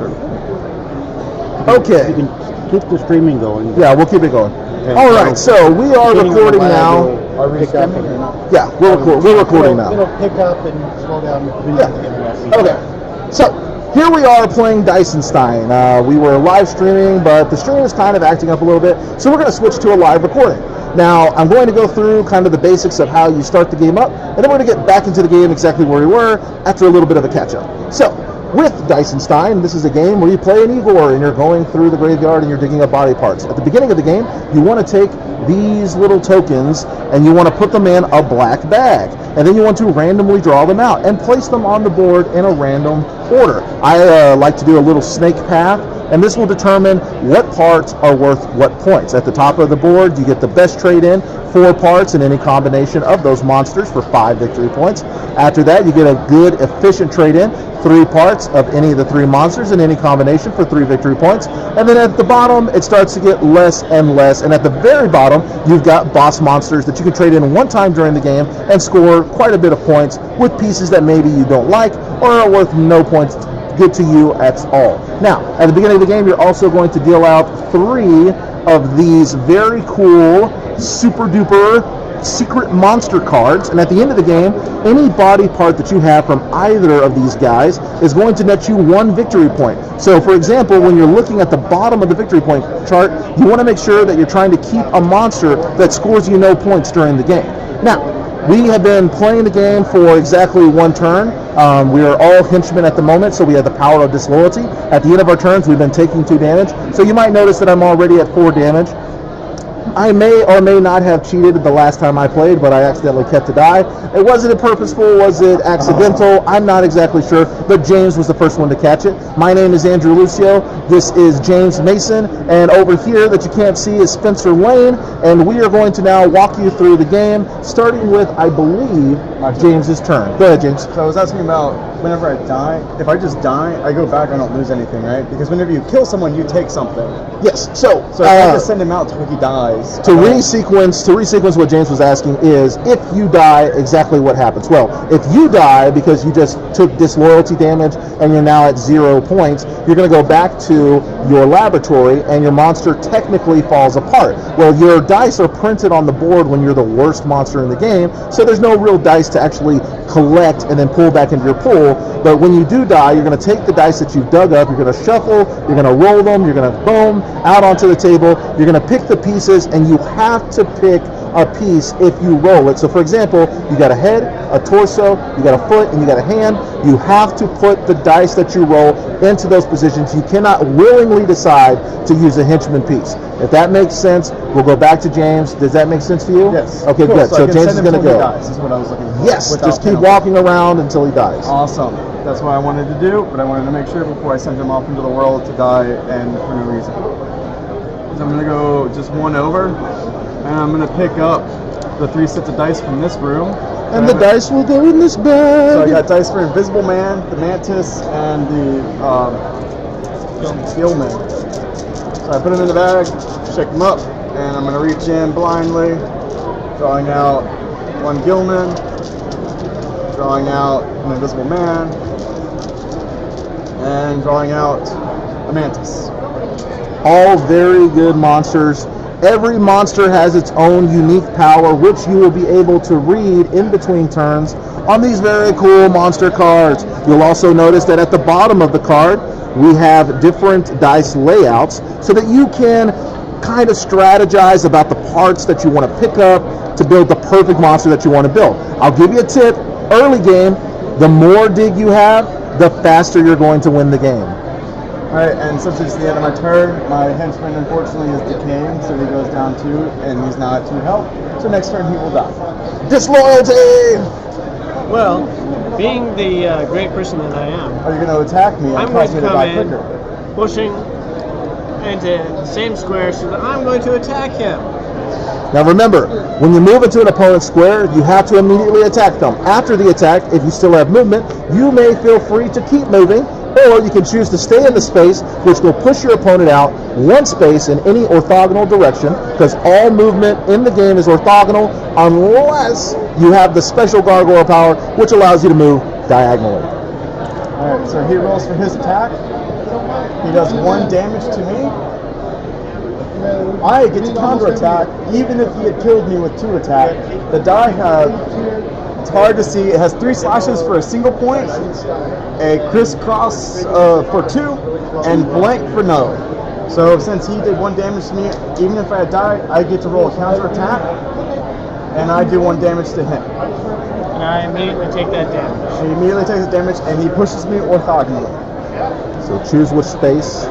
monster. Okay. You can keep the streaming going. Yeah, we'll keep it going. Okay. All right, so we are recording now. Are we skipping or not? Yeah, we're recording now. It'll pick up and slow down. Yeah. Okay. So here we are playing Dicenstein. We were live streaming, but the stream is kind of acting up a little bit, so we're going to switch to a live recording. Now, I'm going to go through kind of the basics of how you start the game up, and then we're going to get back into the game exactly where we were after a little bit of a catch-up. So, with Dicenstein, this is a game where you play an Igor, and you're going through the graveyard and you're digging up body parts. At the beginning of the game, you want to take these little tokens and you want to put them in a black bag. And then you want to randomly draw them out and place them on the board in a random order. I like to do a little snake path, and this will determine what parts are worth what points. At the top of the board, you get the best trade-in, 4 parts in any combination of those monsters for 5 victory points. After that, you get a good, efficient trade-in, 3 parts of any of the 3 monsters in any combination for 3 victory points. And then at the bottom, it starts to get less and less. And at the very bottom, you've got boss monsters that you can trade in one time during the game and score quite a bit of points with pieces that maybe you don't like or are worth no points good to you at all. Now, at the beginning of the game, you're also going to deal out 3 of these very cool, super duper secret monster cards, and at the end of the game, any body part that you have from either of these guys is going to net you 1 victory point. So for example, when you're looking at the bottom of the victory point chart, you want to make sure that you're trying to keep a monster that scores you no points during the game. Now, we have been playing the game for exactly 1 turn. We are all henchmen at the moment, so we have the power of disloyalty. At the end of our turns, we've been taking 2 damage. So you might notice that I'm already at 4 damage. I may or may not have cheated the last time I played, but I accidentally kept a die. Was it purposeful? Was it accidental? I'm not exactly sure, but James was the first one to catch it. My name is Andrew Lucio. This is James Mason, and over here that you can't see is Spencer Lane, and we are going to now walk you through the game, starting with, I believe, James's turn. Go ahead, James. So I was asking about whenever I die, if I just die, I go back, I don't lose anything, right? Because whenever you kill someone, you take something. Yes, so if I just send him out till he dies. To resequence what James was asking is, if you die, exactly what happens? Well, if you die because you just took disloyalty damage and you're now at 0 points, you're going to go back to your laboratory and your monster technically falls apart. Well, your dice are printed on the board when you're the worst monster in the game, so there's no real dice to actually collect and then pull back into your pool. But when you do die, you're going to take the dice that you've dug up, you're going to shuffle, you're going to roll them, you're going to boom out onto the table, you're going to pick the pieces, and you have to pick a piece if you roll it. So for example, you got a head, a torso, you got a foot, and you got a hand. You have to put the dice that you roll into those positions. You cannot willingly decide to use a henchman piece. If that makes sense, we'll go back to James. Does that make sense to you? Yes. Okay, cool. Good. So James is going to go. Dies, is what I was looking for. Yes, just keep walking around until he dies. Awesome. That's what I wanted to do, but I wanted to make sure before I sent him off into the world to die and for no reason. So I'm going to go just 1 over, and I'm going to pick up the 3 sets of dice from this room. And the dice will go in this bag. So I got dice for Invisible Man, the Mantis, and the Gilman. So I put them in the bag, shake them up, and I'm going to reach in blindly, drawing out 1 Gilman, drawing out an Invisible Man, and drawing out a Mantis. All very good monsters. Every monster has its own unique power, which you will be able to read in between turns on these very cool monster cards. You'll also notice that at the bottom of the card, we have different dice layouts so that you can kind of strategize about the parts that you want to pick up to build the perfect monster that you want to build. I'll give you a tip. Early game, the more dig you have, the faster you're going to win the game. Alright, and since it's the end of my turn, my henchman unfortunately is decaying, so he goes down 2, and he's now at 2 health. So next turn he will die. Disloyalty! Well, being the great person that I am, Are you going to attack me and I'm cause going me to to come die in, quicker? pushing into the same square so that I'm going to attack him. Now remember, when you move into an opponent's square, you have to immediately attack them. After the attack, if you still have movement, you may feel free to keep moving, or you can choose to stay in the space, which will push your opponent out 1 space in any orthogonal direction, because all movement in the game is orthogonal unless you have the special gargoyle power, which allows you to move diagonally. Alright, so he rolls for his attack. He does 1 damage to me. I get to counterattack, even if he had killed me with 2 attack. The die has, it's hard to see, it has 3 slashes for a single point, a crisscross for 2, and blank for no. So since he did 1 damage to me, even if I had died, I get to roll a counterattack, and I do 1 damage to him. And I immediately take that damage. He immediately takes the damage, and he pushes me orthogonally. So choose which space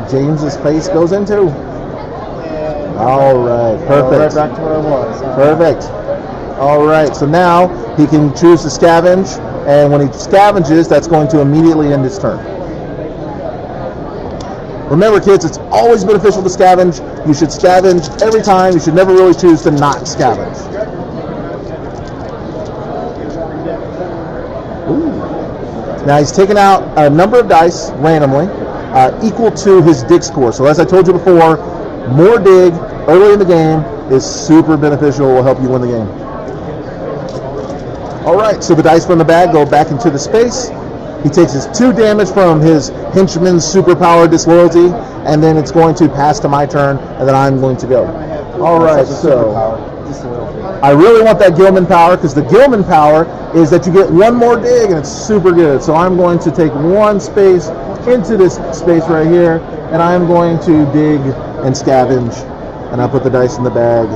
James's face goes into. All right, perfect. Right back to where I was. Perfect. All right, so now he can choose to scavenge, and when he scavenges, that's going to immediately end his turn. Remember, kids, it's always beneficial to scavenge. You should scavenge every time. You should never really choose to not scavenge. Ooh. Now he's taken out a number of dice randomly, equal to his dig score. So as I told you before, more dig early in the game is super beneficial. Will help you win the game. All right, so the dice from the bag go back into the space. He takes his 2 damage from his henchman's superpower disloyalty, and then it's going to pass to my turn, and then I'm going to go. All right, so I really want that Gilman power, because the Gilman power is that you get 1 more dig, and it's super good. So I'm going to take 1 space into this space right here, and I'm going to dig and scavenge, and I put the dice in the bag.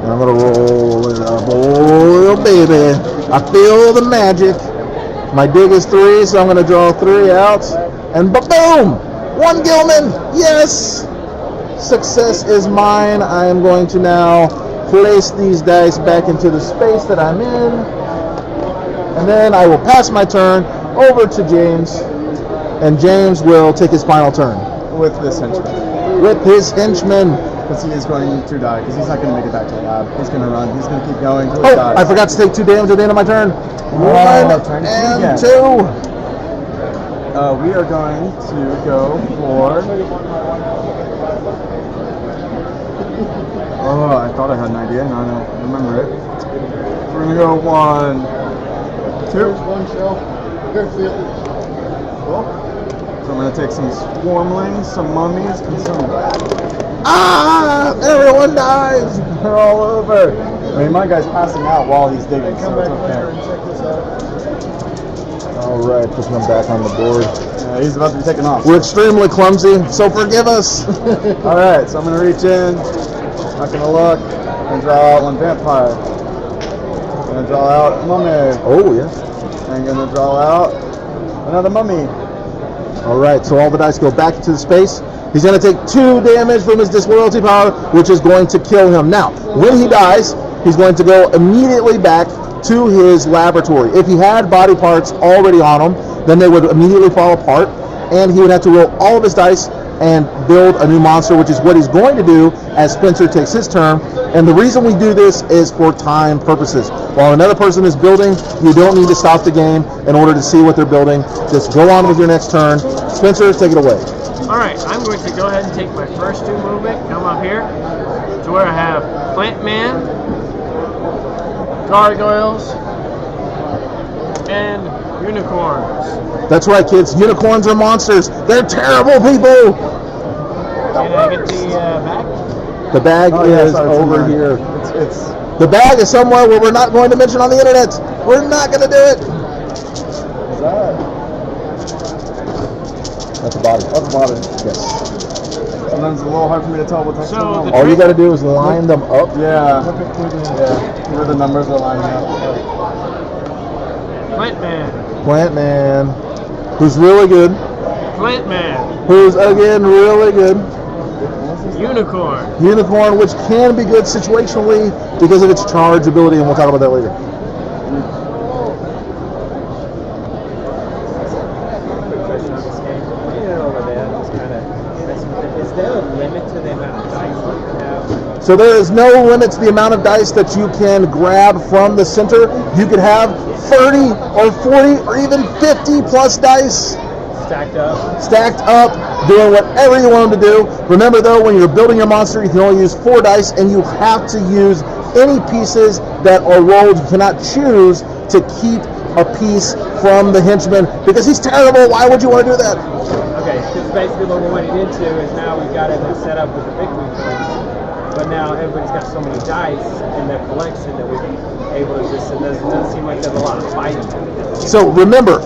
And I'm going to roll it up. Oh, baby. I feel the magic. My dig is 3, so I'm going to draw 3 out. And ba-boom! 1 Gilman! Yes! Success is mine. I am going to now place these dice back into the space that I'm in. And then I will pass my turn over to James. And James will take his final turn. With this henchman. With his henchman. Because he is going to die, because he's not going to make it back to the lab. He's going to run. He's going to keep going until he Oh, dies. I forgot to take 2 damage at the end of my turn. 1 and 2. We are going to go for... Oh, I thought I had an idea. Now I don't remember it. We're going to go 1, 2. So I'm going to take some swarmlings, some mummies, and some... Ah! Everyone dies! They're all over. I mean, my guy's passing out while he's digging, so it's okay. Alright, putting them back on the board. Yeah, he's about to be taken off. We're extremely clumsy, so forgive us. Alright, so I'm going to reach in. Not going to look. I'm going to draw out 1 vampire. I'm going to draw out a mummy. Oh, yes. I'm going to draw out another mummy. Alright, so all the dice go back into the space. He's going to take 2 damage from his disloyalty power, which is going to kill him. Now, when he dies, he's going to go immediately back to his laboratory. If he had body parts already on him, then they would immediately fall apart, and he would have to roll all of his dice and build a new monster, which is what he's going to do as Spencer takes his turn. And the reason we do this is for time purposes. While another person is building, you don't need to stop the game in order to see what they're building. Just go on with your next turn. Spencer, take it away. Alright, I'm going to go ahead and take my first 2 movement, come up here to where I have Plant Man, Gargoyles, and Unicorns. That's right, kids. Unicorns are monsters. They're terrible people. Can I get the back? The bag is over here. It's The bag is somewhere where we're not going to mention on the internet. We're not going to do it. What's that? That's the body. That's the bottom. Yes. Sometimes it's a little hard for me to tell what's actually So on. the- All you got to do is line them up. Yeah. Where the numbers are lining up. Plant Man. Plant Man, who's really good. Plant Man. Who's, again, really good. Unicorn. Unicorn, which can be good situationally because of its charge ability, and we'll talk about that later. Is there a limit to the amount of dice that you have? So there is no limit to the amount of dice that you can grab from the center. You could have 30 or 40 or even 50 plus dice stacked up, doing whatever you want them to do. Remember though, when you're building your monster, you can only use 4 dice, and you have to use any pieces that are rolled. You cannot choose to keep a piece from the henchman because he's terrible. Why would you want to do that? Okay, because basically what we're running into is now we've got everything set up with the victory points, but now everybody's got so many dice in their collection that we're able to just, it doesn't seem like there's a lot of fighting. So remember,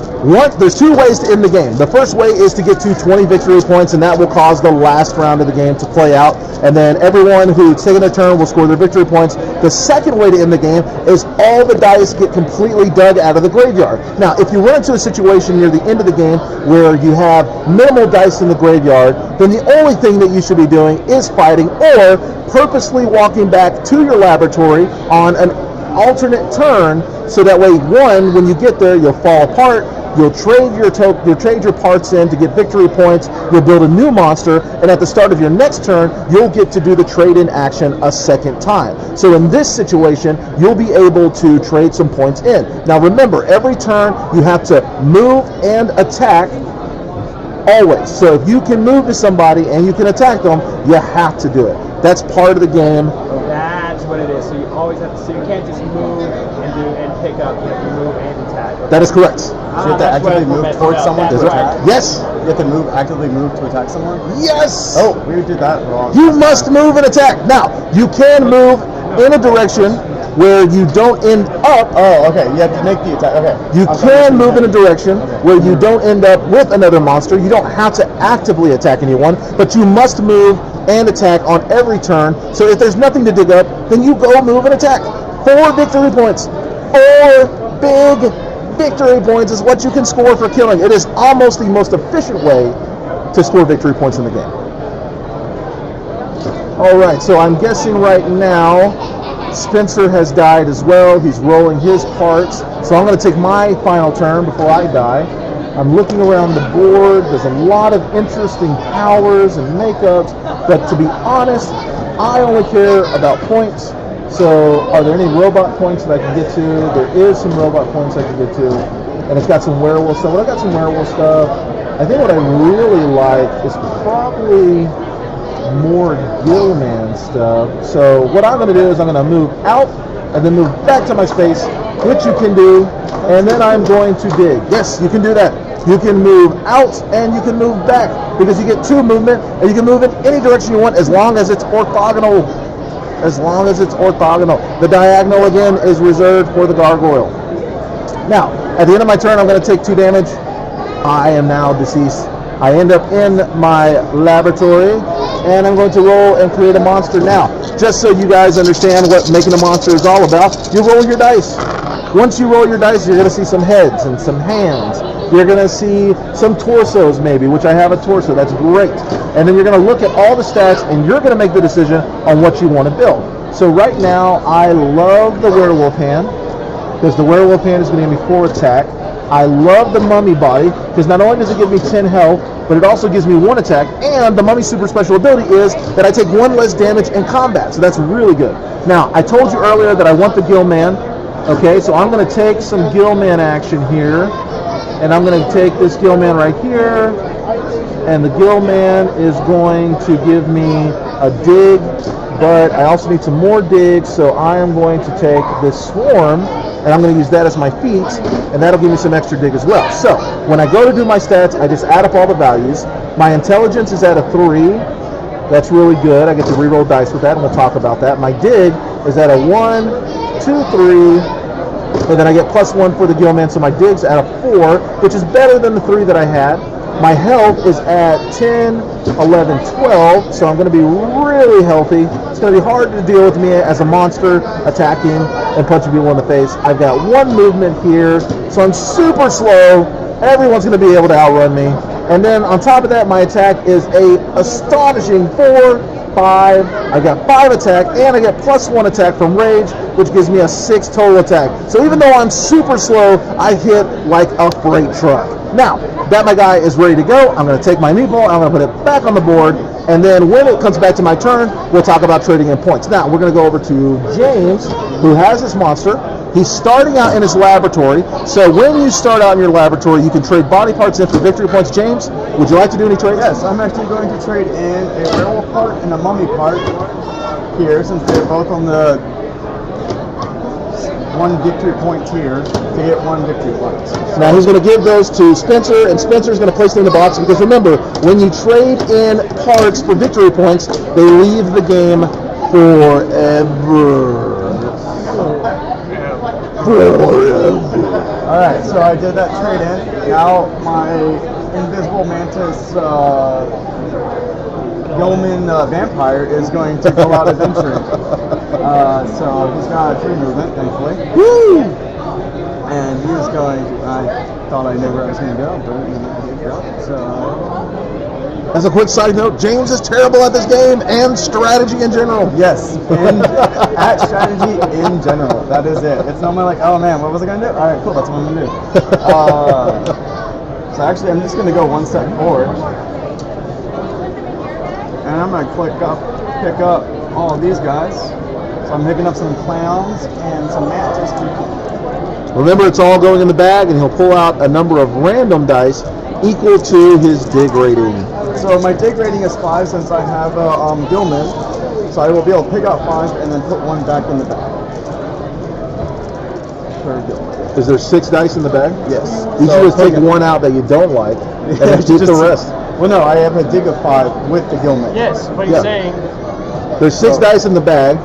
there's two ways to end the game. The first way is to get to 20 victory points, and that will cause the last round of the game to play out, and then everyone who's taken their turn will score their victory points. The second way to end the game is all the dice get completely dug out of the graveyard. Now, if you run into a situation near the end of the game where you have minimal dice in the graveyard, then the only thing that you should be doing is fighting or purposely walking back to your laboratory on an alternate turn, so that way, one, when you get there, you'll fall apart, you'll trade your parts in to get victory points, you'll build a new monster, and at the start of your next turn, you'll get to do the trade-in action a second time. So in this situation, you'll be able to trade some points in. Now remember, every turn you have to move and attack always. So if you can move to somebody and you can attack them, you have to do it. That's part of the game. That's what it is. So you always have to. So you can't just move and pick up. You have to move and attack. That is correct. So you have to actively move towards someone to attack? Yes. You have to actively move to attack someone? Yes. Oh, we did that wrong. You must move and attack. Now, you can move in a direction where you don't end up. Oh, okay. You have to make the attack. Okay. You can move in a direction where you don't end up with another monster. You don't have to actively attack anyone, but you must move and attack on every turn. So if there's nothing to dig up, then you go move and attack. 4 victory points. 4 big victory points is what you can score for killing. It is almost the most efficient way to score victory points in the game. All right, so I'm guessing right now Spencer has died as well. He's rolling his parts. So I'm going to take my final turn before I die. I'm looking around the board. There's a lot of interesting powers and makeups, but to be honest, I only care about points. So are there any robot points that I can get to? There is some robot points I can get to, and it's got some werewolf stuff. Well, I got some werewolf stuff. I think what I really like is probably more Gillman stuff. So what I'm going to do is I'm going to move out and then move back to my space, which you can do, and then I'm going to dig. Yes, you can do that. You can move out and you can move back because you get 2 movement, and you can move in any direction you want as long as it's orthogonal. As long as it's orthogonal. The diagonal, again, is reserved for the gargoyle. Now, at the end of my turn, I'm going to take 2 damage. I am now deceased. I end up in my laboratory, and I'm going to roll and create a monster now. Just so you guys understand what making a monster is all about, you roll your dice. Once you roll your dice, you're going to see some heads and some hands. You're going to see some torsos maybe, which I have a torso. That's great. And then you're going to look at all the stats, and you're going to make the decision on what you want to build. So right now, I love the werewolf hand, because the werewolf hand is going to give me 4 attack. I love the mummy body, because not only does it give me 10 health, but it also gives me 1 attack, and the mummy super special ability is that I take 1 less damage in combat, so that's really good. Now, I told you earlier that I want the Gillman, okay, so I'm going to take some Gillman action here, and I'm going to take this Gillman right here, and the Gillman is going to give me a dig, but I also need some more digs, so I am going to take this swarm, and I'm going to use that as my feet, and that'll give me some extra dig as well. So when I go to do my stats, I just add up all the values. My intelligence is at a 3. That's really good. I get to reroll dice with that, and we'll talk about that. My dig is at a 1, 2, 3, and then I get +1 for the Gillman, so my dig's at a 4, which is better than the 3 that I had. My health is at 10, 11, 12, so I'm going to be really healthy. It's going to be hard to deal with me as a monster attacking and punching people in the face. I've got 1 movement here, so I'm super slow. Everyone's going to be able to outrun me. And then on top of that, my attack is a astonishing 4, 5. I got 5 attack, and I get +1 attack from rage, which gives me a 6 total attack. So even though I'm super slow, I hit like a freight truck. Now, that my guy is ready to go. I'm going to take my meatball, I'm going to put it back on the board, and then when it comes back to my turn, we'll talk about trading in points. Now, we're going to go over to James, who has this monster. He's starting out in his laboratory, so when you start out in your laboratory, you can trade body parts in for victory points. James, would you like to do any trades? Yes, I'm actually going to trade in a werewolf part and a mummy part here, since they're both on the 1 victory point tier to get 1 victory point. Now he's going to give those to Spencer, and Spencer's going to place them in the box because remember, when you trade in parts for victory points, they leave the game forever. Alright, so I did that trade in. Now my invisible mantis yeoman vampire is going to go out adventuring. So he's got 3 movement, thankfully. Woo! And he is going to, I thought I knew where I was going to go, but he didn't go. So As a quick side note, James is terrible at this game and strategy in general. yes, and at strategy in general, that is it. It's normally like, oh man, what was I going to do? All right, cool, that's what I'm going to do. So actually, I'm just going to go 1 step forward, and I'm going to pick up all of these guys. So I'm picking up some clowns and some mantis. Remember, it's all going in the bag, and he'll pull out a number of random dice equal to his dig rating. So my dig rating is 5 since I have Gilman, so I will be able to pick out 5 and then put 1 back in the bag. For Gilman. Is there 6 dice in the bag? Yes. You So should just take taking- one out that you don't like, and then keep the rest. Well, no, I have a dig of 5 with the Gilman. Yes, what Yeah. you're saying. There's 6 So- dice in the bag.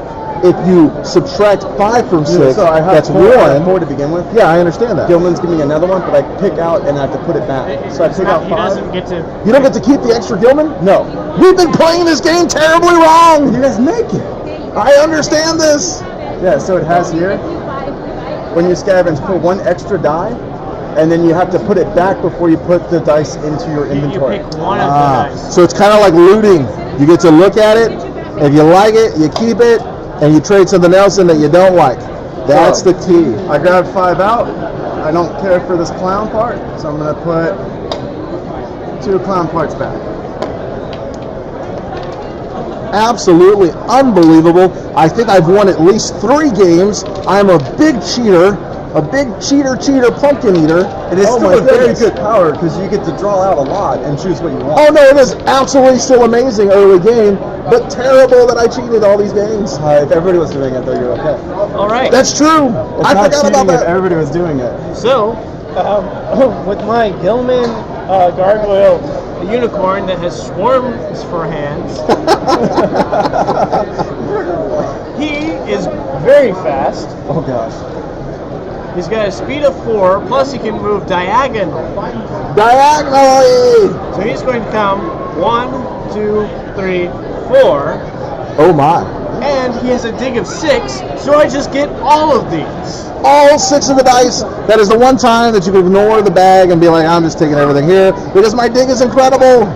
If you subtract 5 from 6, So I have that's 4, I have 1. 4 to begin with. Yeah, I understand that. Gilman's giving me another one, but I pick out and I have to put it back. So I It's pick not- out he 5. doesn't get to. You don't get to keep the extra Gilman? No. We've been playing this game terribly wrong. You guys make it. I understand this. Yeah, so it has here, when you scavenge, put 1 extra die, and then you have to put it back before you put the dice into your You inventory. pick one of the dice. So it's kind of like looting. You get to look at it. If you like it, you keep it, and you trade something else in that you don't like. That's the key. I grabbed 5 out. I don't care for this clown part, so I'm going to put 2 clown parts back. Absolutely unbelievable. I think I've won at least 3 games. I'm a big cheater pumpkin eater. It is Oh still my a very goodness. good power because you get to draw out a lot and choose what you want. Oh no, it is absolutely still amazing early game, but terrible that I cheated all these games. If everybody was doing it, though, you're okay. All right. That's true. It's I not forgot cheating about if that. everybody was doing it. So, with my Gilman gargoyle unicorn that has swarms for hands, he is very fast. Oh gosh. He's got a speed of 4, plus he can move diagonally. Diagonally. So he's going to come 1, 2, 3, 4, Oh my. and he has a dig of 6, so I just get all of these. All 6 of the dice. That is the one time that you can ignore the bag and be like, I'm just taking everything here because my dig is incredible.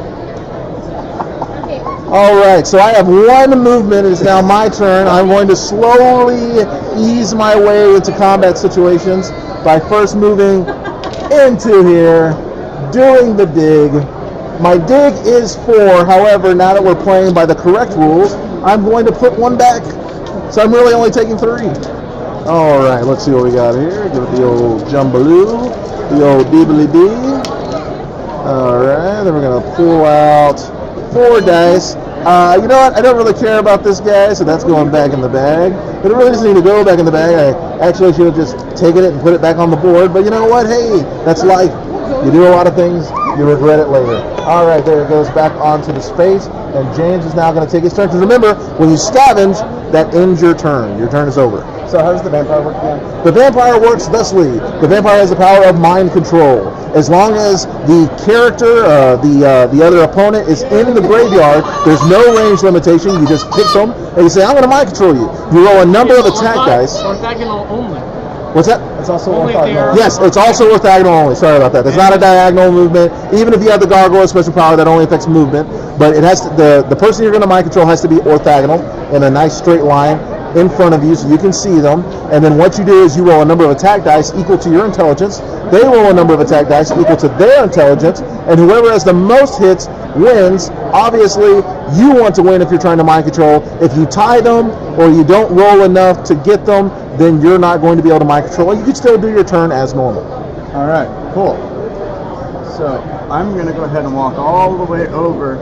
All right, so I have 1 movement. It is now my turn. I'm going to slowly ease my way into combat situations by first moving into here, doing the dig. My dig is 4. However, now that we're playing by the correct rules, I'm going to put 1 back. So I'm really only taking 3. All right, let's see what we got here. Give it the old jumbaloo, the old deebly-dee. All right, then we're going to pull out 4 dice. You know what? I don't really care about this guy, so that's going back in the bag. But it really doesn't need to go back in the bag. I actually should have just taken it and put it back on the board. But you know what? Hey, that's life. You do a lot of things, you regret it later. All right, there it goes back onto the space. And James is now going to take his turn. Because remember, when you scavenge, that ends your turn. Your turn is over. So how does the vampire work again? The vampire works thusly. The vampire has the power of mind control. As long as the character, the other opponent, is in the graveyard, there's no range limitation. You just pick them and you say, I'm going to mind control you. You roll a number of attack dice. Orthogonal only. What's that? It's also Only orthogonal. there. Yes, it's also orthogonal only. Sorry about that. It's not a diagonal movement. Even if you have the gargoyle special power, that only affects movement. But it has to, the person you're going to mind control has to be orthogonal in a nice straight line in front of you so you can see them. And then what you do is you roll a number of attack dice equal to your intelligence. They roll a number of attack dice equal to their intelligence. And whoever has the most hits wins. Obviously, you want to win if you're trying to mind control. If you tie them or you don't roll enough to get them, then you're not going to be able to mind control. You can still do your turn as normal. All right, cool. So I'm going to go ahead and walk all the way over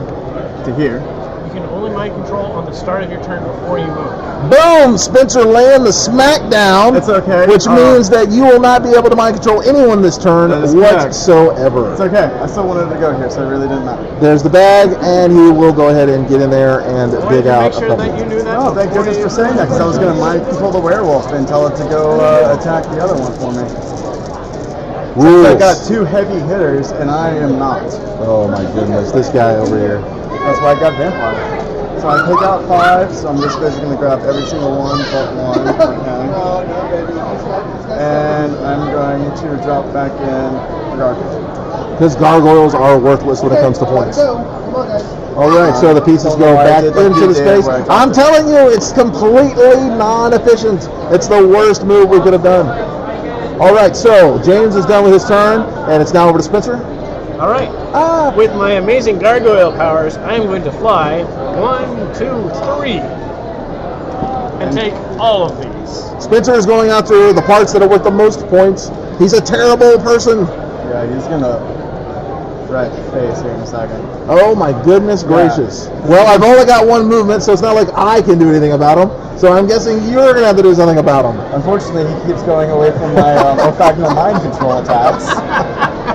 to here. You can only mind control on the start of your turn before you move. Boom! Spencer land the smackdown. It's okay. Which means that you will not be able to mind control anyone this turn That is correct. whatsoever. It's okay. I still wanted to go here, so it really didn't matter. There's the bag, and he will go ahead and get in there and dig out Make a sure couple. that you knew that. Oh, thank before goodness you- for saying that, because I was going to mind control the werewolf and tell it to go attack the other one for me. Rules. I got 2 heavy hitters, and I am not. Oh my goodness, this guy over here. That's why I got vampire. So I pick out 5, so I'm just basically going to grab every single one but one if I can. And I'm going to drop back in the gargoyle. Because gargoyles are worthless when it comes to points. All right, so the pieces go back into the space. I'm telling you, it's completely non-efficient. It's the worst move we could have done. All right, so James is done with his turn, and it's now over to Spencer. All right. With my amazing gargoyle powers, I am going to fly 1, 2, 3, and take all of these. Spencer is going after the parts that are worth the most points. He's a terrible person. Yeah, he's going to right face here in a second. Oh my goodness gracious. Well, I've only got 1 movement, so it's not like I can do anything about him. So I'm guessing you're going to have to do something about him. Unfortunately, he keeps going away from my orthogonal mind control attacks,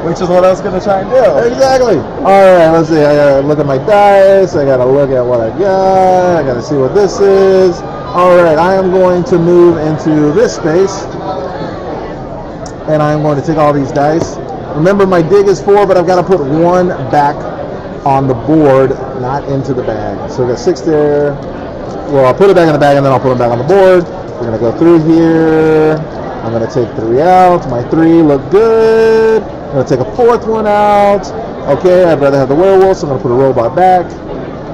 which is what I was going to try and do. Exactly. All right, let's see. I got to look at my dice. I got to look at what I got. I got to see what this is. All right, I am going to move into this space, and I'm going to take all these dice. Remember, my dig is 4, but I've got to put 1 back on the board, not into the bag. So I got 6 there. Well, I'll put it back in the bag, and then I'll put them back on the board. We're going to go through here. I'm going to take 3 out. My 3 look good. I'm going to take a 4th one out. Okay, I'd rather have the werewolf, so I'm going to put a robot back.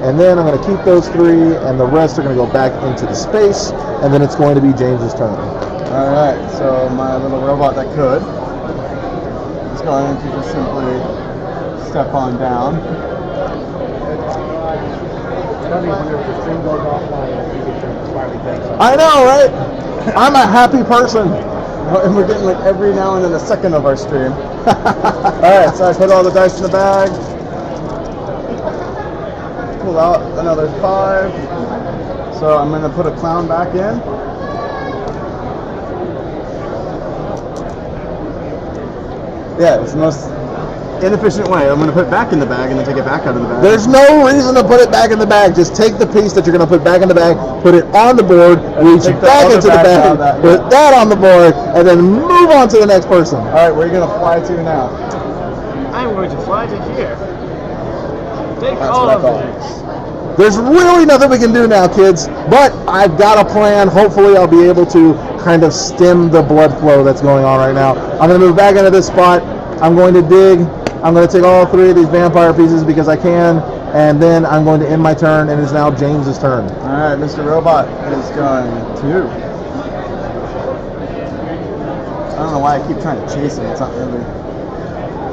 And then I'm going to keep those 3, and the rest are going to go back into the space, and then it's going to be James's turn. All right, so my little robot that could is going to just simply step on down. I know, right? I'm a happy person. And we're getting like every now and then a second of our stream. Alright, so I put all the dice in the bag. Pull out another 5. So I'm going to put a clown back in. Yeah, it's the most inefficient way. I'm going to put it back in the bag and then take it back out of the bag. There's no reason to put it back in the bag. Just take the piece that you're going to put back in the bag, put it on the board, reach take the back other into the bag out bag, of that, put that on the board, and then move on to the next person. Alright, where are you going to fly to now? I'm going to fly to here. Take That's all what I of thought. these. There's really nothing we can do now, kids, but I've got a plan. Hopefully I'll be able to kind of stem the blood flow that's going on right now. I'm going to move back into this spot. I'm going to dig. I'm going to take all 3 of these vampire pieces because I can, and then I'm going to end my turn, and it's now James's turn. Alright, Mr. Robot is going to... I don't know why I keep trying to chase him. It's not really...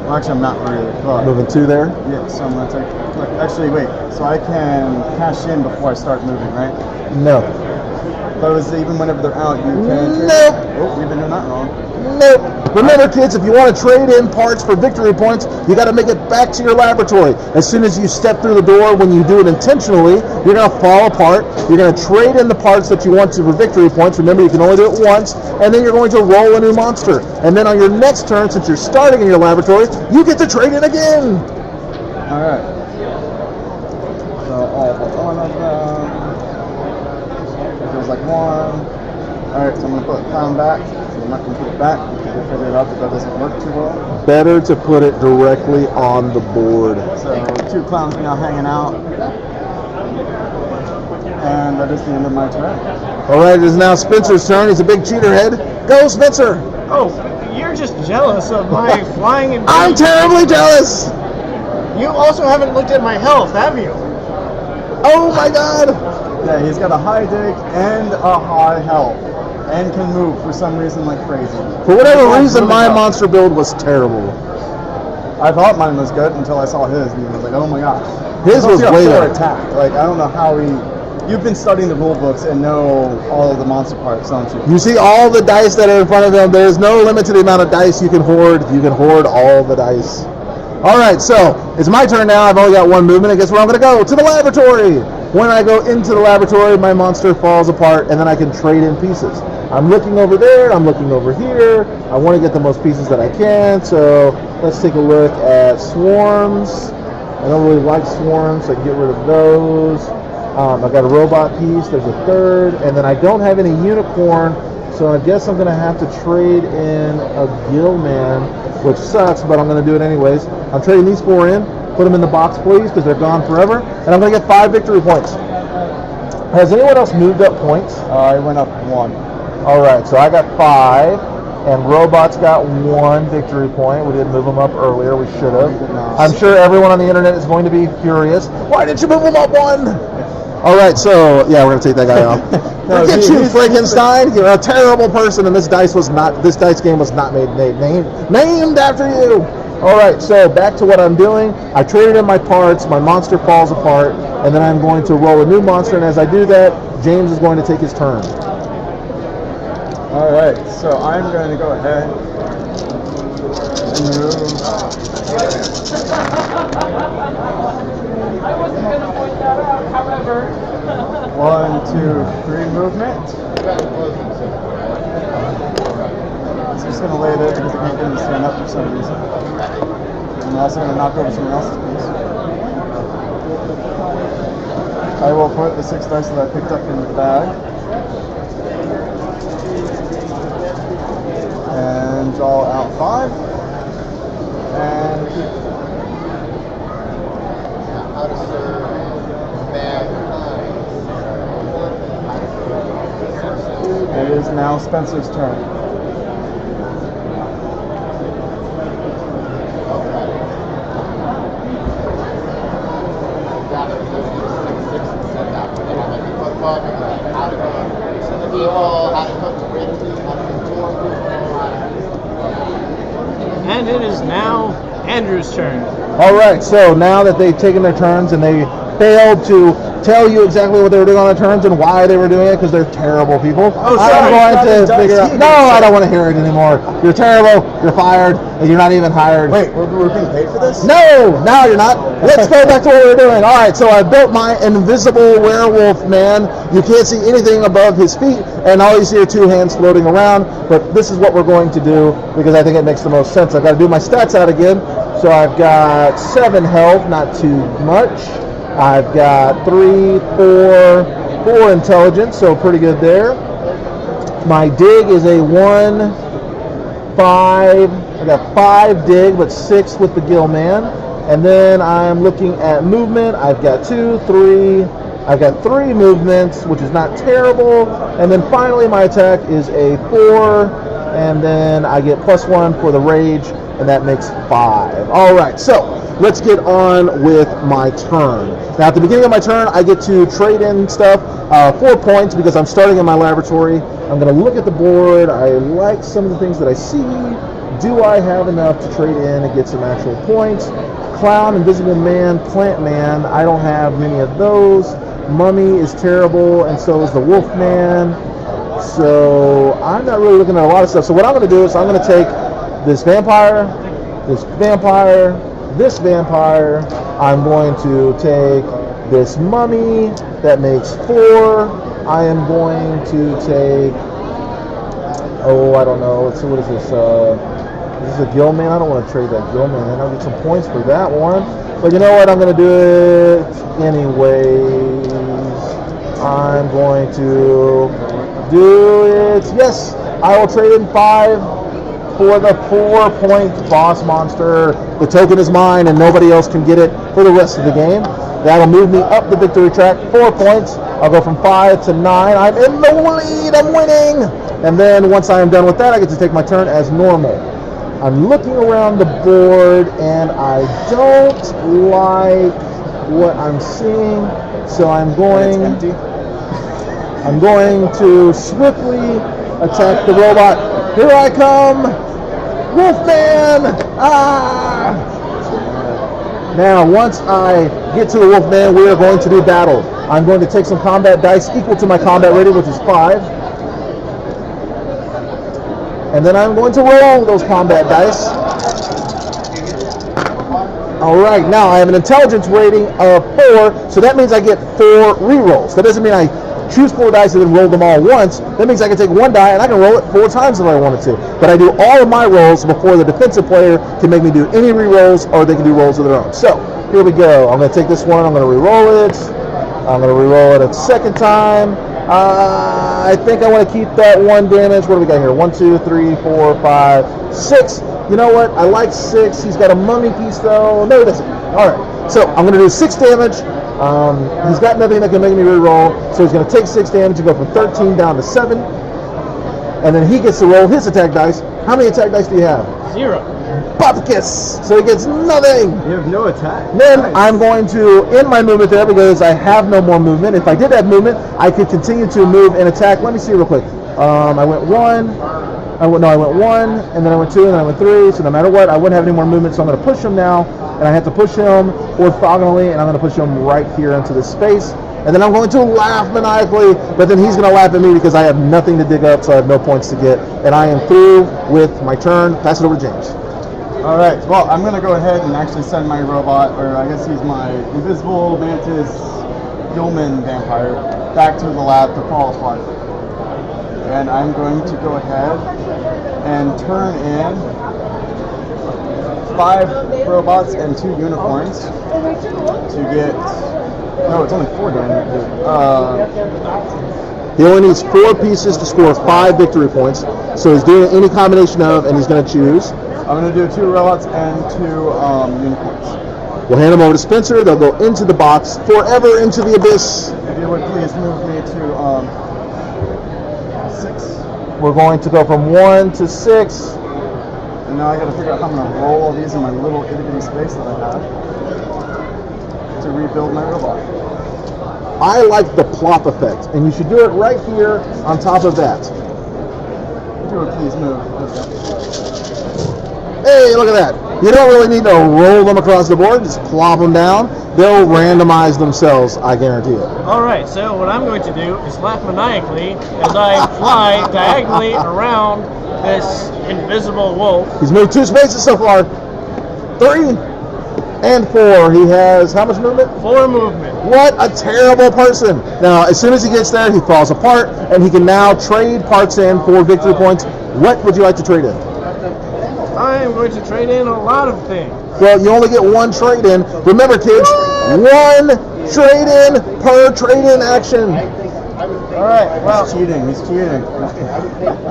Well, actually, I'm not really. But Moving 2 there. yeah, so I'm going to take... Look, actually, wait. So I can cash in before I start moving, right? No. But it was even whenever they're out, you can trade. Nope. Oh, we've been doing that wrong. Nope. Remember, kids, if you want to trade in parts for victory points, you got to make it back to your laboratory. As soon as you step through the door, when you do it intentionally, you're going to fall apart. You're going to trade in the parts that you want to for victory points. Remember, you can only do it once, and then you're going to roll a new monster. And then on your next turn, since you're starting in your laboratory, you get to trade in again. All right. So all but one of them. There's like 1. All right, so I'm going to put the clown back. I'm not going to put it back because I figured out that doesn't work too well. Better to put it directly on the board. So 2 clowns now hanging out. And that is the end of my turn. All right, it is now Spencer's turn. He's a big cheater head. Go, Spencer. Oh, you're just jealous of my flying and... I'm terribly jealous. You also haven't looked at my health, have you? Oh, my God. Yeah, he's got a high dig and a high health. And can move for some reason like crazy. For whatever He's reason, really my tough. monster build was terrible. I thought mine was good until I saw his, and I was like, oh my gosh. His was way better. better. Attack. Like, I don't know how he... You've been studying the rule books and know all of the monster parts, don't you? You see all the dice that are in front of him. There's no limit to the amount of dice you can hoard. You can hoard all the dice. All right, so it's my turn now. I've only got one movement. I guess where I'm going to go? To the laboratory. When I go into the laboratory, my monster falls apart, and then I can trade in pieces. I'm looking over there. I'm looking over here. I want to get the most pieces that I can, so let's take a look at swarms. I don't really like swarms, so I can get rid of those. I got a robot piece. There's a third, and then I don't have any unicorn, so I guess I'm going to have to trade in a Gillman, which sucks, but I'm going to do it anyways. I'm trading these 4 in. Put them in the box, please, because they're gone forever. And I'm going to get 5 victory points. Has anyone else moved up points? I went up 1. All right, so I got 5, and Robot's got 1 victory point. We didn't move them up earlier. We should have. I'm sure everyone on the internet is going to be furious. Why didn't you move them up 1? All right, so yeah, we're gonna take that guy off. Forget you, Frankenstein. You're a terrible person, and this dice game was not named after you. All right, so back to what I'm doing. I traded in my parts. My monster falls apart, and then I'm going to roll a new monster. And as I do that, James is going to take his turn. All right, so I'm going to go ahead and move. I wasn't going to point that out, however. 1, 2, 3 movement. So I'm just going to lay there because I can't get him to stand up for some reason. I'm also going to knock over someone else's piece. I will put the 6 dice that I picked up in the bag. And draw out 5. And How to serve it is now Spencer's turn. And it is now Andrew's turn. All right, so now that they've taken their turns and they failed to tell you exactly what they were doing on their turns and why they were doing it because they're terrible people. Oh, sorry. I'm going to figure out. No, I don't want to hear it anymore. You're terrible. You're fired. And you're not even hired. Wait, we're being paid for this? No, you're not. Let's go back to what we were doing. All right, so I built my invisible werewolf man. You can't see anything above his feet, and all you see are 2 hands floating around. But this is what we're going to do because I think it makes the most sense. I've got to do my stats out again. So I've got 7 health, not too much. I've got 3, 4 intelligence, so pretty good there. My dig is a 1, 5. I got 5 dig, but 6 with the Gill Man. And then I'm looking at movement. I've got 2, 3. I've got 3 movements, which is not terrible. And then finally my attack is a 4. And then I get +1 for the rage, and that makes 5. All right, so let's get on with my turn. Now, at the beginning of my turn, I get to trade in stuff, 4 points, because I'm starting in my laboratory. I'm going to look at the board. I like some of the things that I see. Do I have enough to trade in and get some actual points? Clown, Invisible Man, Plant Man. I don't have many of those. Mummy is terrible, and so is the Wolf Man. So I'm not really looking at a lot of stuff. So what I'm going to do is I'm going to take this vampire, this vampire, this vampire. I'm going to take this mummy. That makes 4. I am going to take, I don't know. Let's see, what is this? Is this a Gill Man? I don't want to trade that Gill Man. I'll get some points for that one. But you know what? I'm going to do it anyways. I'm going to do it. Yes, I will trade in 5 for the 4-point boss monster. The token is mine and nobody else can get it for the rest of the game. That'll move me up the victory track 4 points. I'll go from 5 to 9. I'm in the lead. I'm winning. And then once I am done with that, I get to take my turn as normal. I'm looking around the board and I don't like what I'm seeing. So I'm going to swiftly attack the robot. Here I come! Wolfman! Ah! Now, once I get to the Wolfman, we are going to do battle. I'm going to take some combat dice equal to my combat rating, which is 5. And then I'm going to roll those combat dice. All right, now I have an intelligence rating of 4, so that means I get 4 rerolls. That doesn't mean I choose 4 dice and then roll them all once. That means I can take 1 die and I can roll it 4 times if I wanted to. But I do all of my rolls before the defensive player can make me do any rerolls, or they can do rolls of their own. So here we go. I'm going to take this one. I'm going to reroll it. I'm going to reroll it a second time. I think I want to keep that 1 damage. What do we got here? 1, 2, 3, 4, 5, 6. You know what? I like 6. He's got a mummy piece though. No, he doesn't. All right. So I'm going to do 6 damage. He's got nothing that can make me reroll, so he's going to take 6 damage and go from 13 down to 7. And then he gets to roll his attack dice. How many attack dice do you have? 0. Bupkis! So he gets nothing. You have no attack. Then Nice. I'm going to end my movement there because I have no more movement. If I did have movement, I could continue to move and attack. Let me see real quick. I went 1. I went 1, and then I went 2, and then I went 3. So no matter what, I wouldn't have any more movement. So I'm going to push him now, and I have to push him orthogonally, and I'm going to push him right here into this space. And then I'm going to laugh maniacally, but then he's going to laugh at me because I have nothing to dig up, so I have no points to get. And I am through with my turn. Pass it over to James. All right. Well, I'm going to go ahead and actually send my robot, or I guess he's my invisible mantis yeoman vampire, back to the lab to qualify. And I'm going to go ahead and turn in 5 robots and 2 unicorns to get. No, it's only 4 damage. He only needs 4 pieces to score 5 victory points. So he's doing any combination of, and he's going to choose. I'm going to do 2 robots and 2 unicorns. We'll hand them over to Spencer. They'll go into the box, forever into the abyss. If you would please move me to 6. We're going to go from 1 to 6. And now I got to figure out how I'm going to roll all these in my little itty bitty space that I have to rebuild my robot. I like the plop effect, and you should do it right here on top of that. If you would please move. Hey, look at that. You don't really need to roll them across the board. Just plop them down. They'll randomize themselves, I guarantee it. Alright, so what I'm going to do is laugh maniacally as I fly diagonally around this invisible wolf. He's moved 2 spaces so far. 3 and 4. He has how much movement? 4 movement. What a terrible person. Now, as soon as he gets there, he falls apart, and he can now trade parts in for victory points. What would you like to trade in? I am going to trade in a lot of things. Well, you only get 1 trade in. Remember, kids, 1 trade in per trade in action. Alright, well, He's cheating. He's cheating.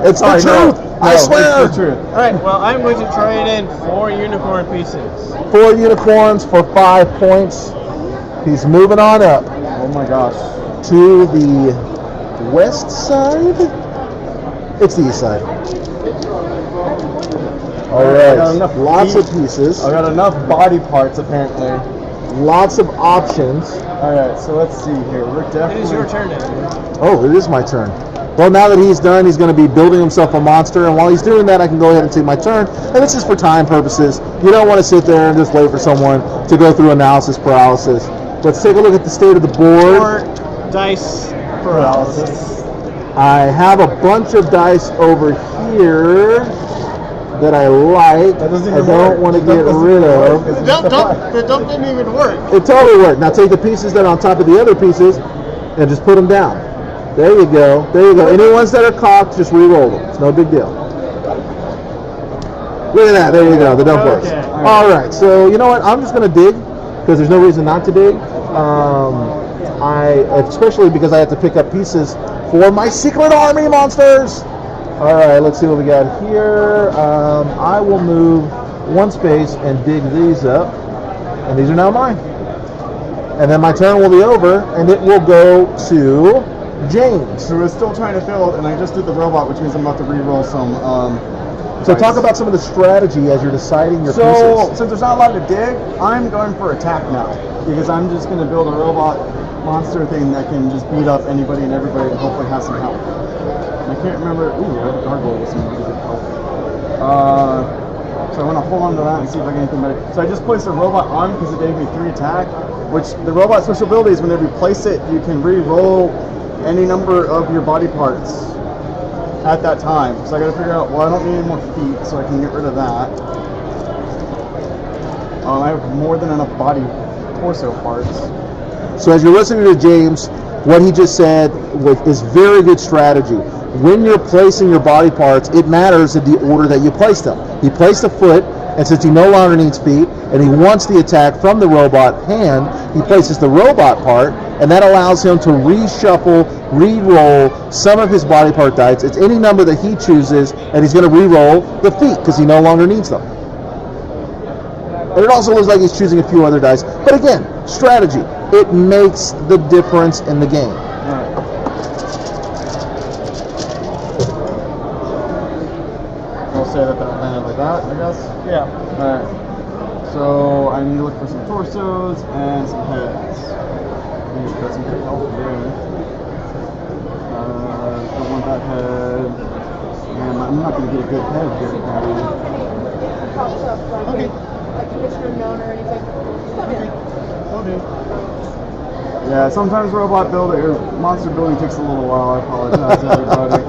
It's the truth. I swear. It's the truth. alright, well, I'm going to trade in 4 unicorn pieces. 4 unicorns for 5 points. He's moving on up Oh my gosh. to the west side. It's the east side. All I got enough right, lots of feet. pieces, I got enough body parts apparently. lots of options. All right, so let's see here. We're It definitely. is your turn, Andrew. Oh, it is my turn. Well, now that he's done, he's going to be building himself a monster, and while he's doing that, I can go ahead and take my turn. And this is for time purposes. You don't want to sit there and just wait for someone to go through analysis paralysis. Let's take a look at the state of the board. Or dice paralysis. I have a bunch of dice over here that I like. That doesn't I even don't work. want to The get dump doesn't rid even of. work. The dump didn't even work. It totally worked. Now take the pieces that are on top of the other pieces and just put them down. There you go. There you go. Any ones that are cocked, just re-roll them. It's no big deal. Look at that. There you go. The dump works. Okay. All right. So you know what? I'm just going to dig because there's no reason not to dig. Especially because I have to pick up pieces for my secret army monsters. All right. Let's see what we got here. I will move 1 space and dig these up, and these are now mine. And then my turn will be over, and it will go to James. So we're still trying to build, and I just did the robot, which means I'm about to re-roll some. So dice. talk about some of the strategy as you're deciding your So pieces. since there's not a lot to dig, I'm going for attack now because I'm just going to build a robot monster thing that can just beat up anybody and everybody and hopefully have some help. I can't remember. Ooh, I have a gargoyle with some really good help. So I want to hold on to that and see if I get anything better. So I just placed a robot on because it gave me 3 attack, which the robot special ability is when you place it, you can re-roll any number of your body parts at that time. So I got to figure out, well, I don't need any more feet, so I can get rid of that. I have more than enough body torso parts. So as you're listening to James, what he just said is very good strategy. When you're placing your body parts, it matters in the order that you place them. He placed a foot, and since he no longer needs feet, and he wants the attack from the robot hand, he places the robot part, and that allows him to reshuffle, re-roll some of his body part dice. It's any number that he chooses, and he's going to re-roll the feet because he no longer needs them. And it also looks like he's choosing a few other dice. But again, strategy. It makes the difference in the game. We'll say that landed like that, I guess. Yeah. Alright. So I need to look for some torsos and some heads. I need to put some good health there. Don't want that head. And I'm not going to get a good head here. Okay. Like commissioner known or anything. Okay. Yeah, sometimes robot building or monster building takes a little while. I apologize to everybody.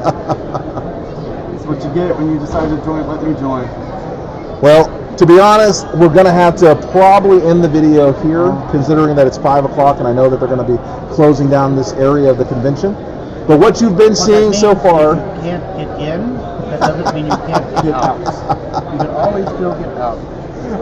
It's what you get when you decide to join. Let me join. Well, to be honest, we're going to have to probably end the video here, considering that it's 5 o'clock, and I know that they're going to be closing down this area of the convention. But what you've been seeing so far... You can't get in, that doesn't mean you can't get out. You can always still get out.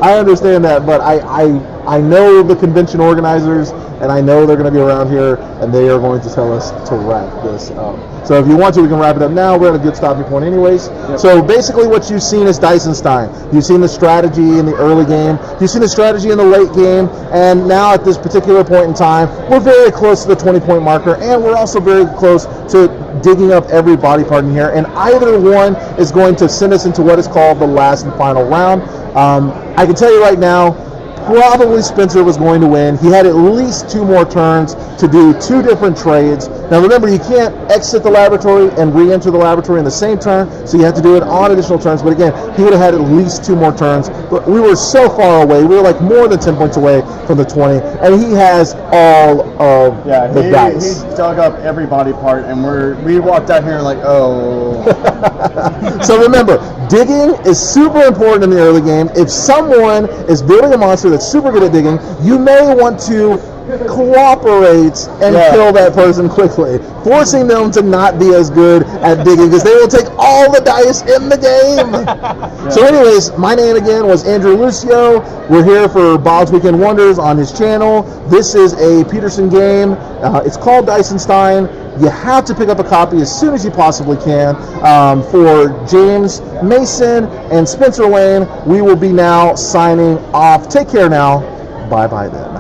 I understand that, but I know the convention organizers, and I know they're going to be around here, and they are going to tell us to wrap this up. So if you want to, we can wrap it up now. We're at a good stopping point anyways. Yep. So basically what you've seen is Dicenstein. You've seen the strategy in the early game. You've seen the strategy in the late game. And now at this particular point in time, we're very close to the 20-point marker, and we're also very close to digging up every body part in here. And either one is going to send us into what is called the last and final round. I can tell you right now, probably Spencer was going to win. He had at least 2 more turns to do 2 different trades. Now remember, you can't exit the laboratory and re-enter the laboratory in the same turn, so you have to do it on additional turns. But again, he would have had at least 2 more turns. But we were so far away. We were like more than 10 points away from the 20, and he has all of the dice. He dug up every body part, and we walked out here like, oh. So remember, digging is super important in the early game. If someone is building a monster that's super good at digging, you may want to cooperate and kill that person quickly, forcing them to not be as good at digging because they will take all the dice in the game. So anyways, my name again was Andrew Lucio. We're here for Bob's Weekend Wonders on his channel. This is a Peterson game. It's called Dicenstein. You have to pick up a copy as soon as you possibly can. For James, Mason, and Spencer Lane, we will be now signing off. Take care now. Bye-bye then.